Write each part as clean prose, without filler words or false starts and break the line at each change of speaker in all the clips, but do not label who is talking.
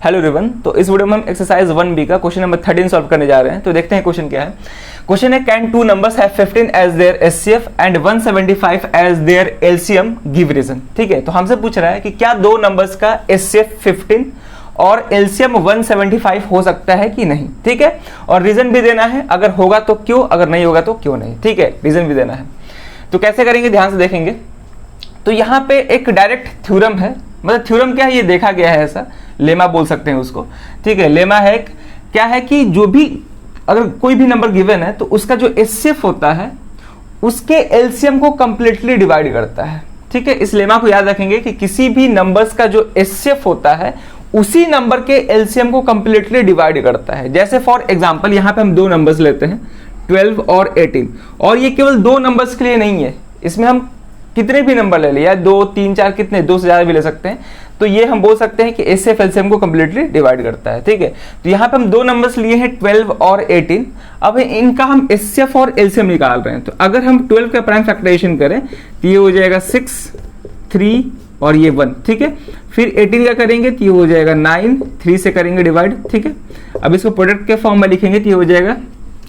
Hello everyone, तो इस video में हम एक्सरसाइज 1B का क्वेश्चन नंबर 13 सॉल्व करने जा रहे हैं। तो देखते हैं क्वेश्चन क्या है। क्वेश्चन है can two numbers have 15 as their HCF and 175 as their LCM, give reason. ठीक है, तो हमसे पूछ रहा है कि क्या दो नंबर्स का एचसीएफ 15 और एलसीएम 175 हो सकता है कि नहीं। ठीक है, और रीजन भी देना है, अगर होगा तो क्यों, अगर नहीं होगा तो क्यों नहीं। ठीक है, रीजन भी देना है। तो कैसे करेंगे, ध्यान से देखेंगे। तो यहाँ पे एक डायरेक्ट थ्योरम है, मतलब थ्योरम क्या है, ये देखा गया है, ऐसा लेमा बोल सकते हैं उसको। ठीक है, लेमा है क्या है कि जो भी अगर कोई भी नंबर गिवन है तो उसका जो एचसीएफ होता है उसके एलसीएम को कंप्लीटली डिवाइड करता है। ठीक है, इस लेमा को याद रखेंगे कि किसी भी नंबर्स का जो एचसीएफ होता है उसी नंबर के एलसीएम को कंप्लीटली डिवाइड करता है। जैसे फॉर एग्जांपल यहाँ पे हम दो नंबर्स लेते हैं 12 और 18, और ये केवल दो नंबर्स के लिए नहीं है, इसमें हम कितने भी नंबर ले लिया, 2, 3, 4, कितने, 2 से ज्यादा भी ले सकते हैं। तो ये हम बोल सकते हैं कि एचसीएफ एलसीएम को कंप्लीटली डिवाइड करता है। ठीक है, तो यहाँ पे हम दो नंबर्स लिए हैं 12 और 18। अब इनका हम एचसीएफ और एलसीएम निकाल रहे हैं। तो अगर हम 12 का प्राइम फैक्टराइजेशन करें तो ये हो जाएगा 6, 3 और ये 1। ठीक है, फिर 18 का करेंगे तो ये हो जाएगा 9, 3 से करेंगे डिवाइड। ठीक है, अब इसको प्रोडक्ट के फॉर्म में लिखेंगे तो ये हो जाएगा,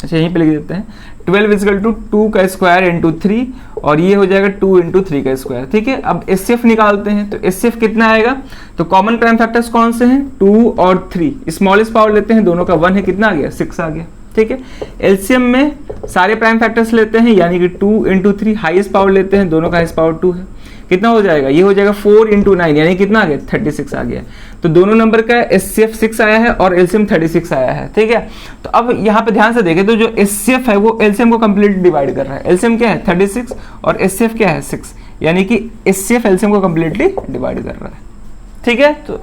अच्छा यहीं पे लिख देते हैं, 12 इजकल टू 2 का स्क्वायर इंटू 3, और ये हो जाएगा 2 इंटू 3 का स्क्वायर। ठीक है, अब एचसीएफ निकालते हैं। तो एचसीएफ कितना आएगा, तो कॉमन प्राइम फैक्टर्स कौन से हैं, 2 और 3। स्मॉलेस्ट पावर लेते हैं, दोनों का 1 है, कितना आ गया, 6 आ गया। ठीक है, एलसीएम में सारे प्राइम फैक्टर्स लेते हैं, यानी कि 2 इंटू 3, हाईएस्ट पावर लेते हैं, दोनों का हाईएस्ट पावर 2 है, कितना हो जाएगा, ये हो जाएगा 4 इंटू 9, यानी कितना आ गया, 36 आ गया। तो दोनों नंबर का एचसीएफ 6 आया है और एलसीएम 36 आया है। ठीक है, तो अब यहाँ पे ध्यान से देखें तो जो एचसीएफ है वो एलसीएम को कंप्लीट डिवाइड कर रहा है। एलसीएम क्या है, 36 और एचसीएफ क्या है, 6, यानी कि एचसीएफ एलसीएम को कंप्लीटली डिवाइड कर रहा है। ठीक है, तो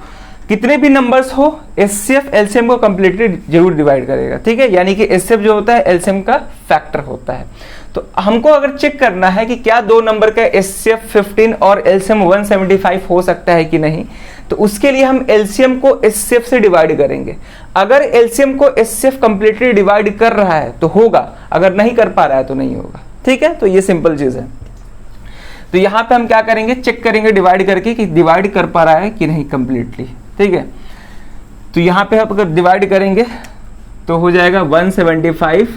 कितने भी नंबर्स हो एचसीएफ एलसीएम को कंप्लीटली जरूर डिवाइड करेगा। ठीक है, यानी कि एचसीएफ जो होता है एलसीएम का फैक्टर होता है। तो हमको अगर चेक करना है कि क्या दो नंबर का एचसीएफ 15 और एलसीएम 175 हो सकता है कि नहीं, तो उसके लिए हम एलसीएम को एचसीएफ से डिवाइड करेंगे। अगर एलसीएम को एचसीएफ कंप्लीटली डिवाइड कर रहा है तो होगा, अगर नहीं कर पा रहा है तो नहीं होगा। ठीक है, तो ये सिंपल चीज है। तो यहां पे हम क्या करेंगे, चेक करेंगे डिवाइड करके कि डिवाइड कर पा रहा है कि नहीं कंप्लीटली। ठीक है, तो यहां पे अगर डिवाइड करेंगे तो हो जाएगा 175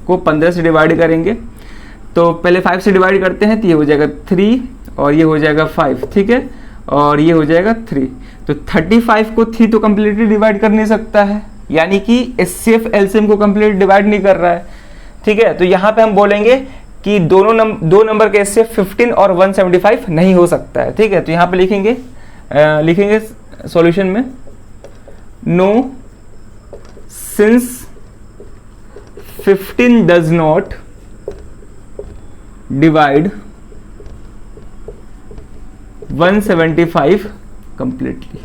को 15 से डिवाइड करेंगे। तो पहले 5 से डिवाइड करते हैं तो ये हो जाएगा 3 और ये हो जाएगा 5। ठीक है, और ये हो जाएगा 3। तो 35 को 3 तो कंप्लीटली डिवाइड कर नहीं सकता है, यानी कि एचसीएफ एलसीएम को कंप्लीट डिवाइड नहीं कर रहा है। ठीक है, तो यहाँ पे हम बोलेंगे कि दो नंबर के एचसीएफ 15 और 175 नहीं हो सकता है। ठीक है, तो यहाँ पे लिखेंगे सॉल्यूशन में, know since 15 does not divide 175 completely।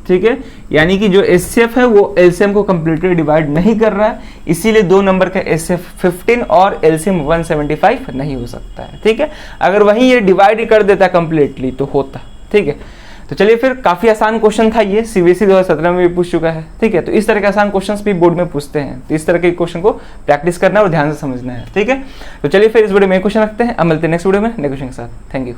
ठीक है, यानी कि जो एचसीएफ है वो एलसीएम को कंप्लीटली डिवाइड नहीं कर रहा है, इसीलिए दो नंबर का एचसीएफ 15 और एलसीएम 175 नहीं हो सकता है। ठीक है, अगर वहीं ये डिवाइड कर देता कंप्लीटली तो होता। ठीक है, तो चलिए फिर, काफी आसान क्वेश्चन था ये, सीबीएसई 2017 में भी पूछ चुका है। ठीक है, तो इस तरह के आसान क्वेश्चंस भी बोर्ड में पूछते हैं, तो इस तरह के क्वेश्चन को प्रैक्टिस करना और ध्यान से समझना है। ठीक है, तो चलिए फिर इस वीडियो में क्वेश्चन रखते हैं, अब मिलते हैं नेक्स्ट वीडियो में नए क्वेश्चन के साथ। Thank you.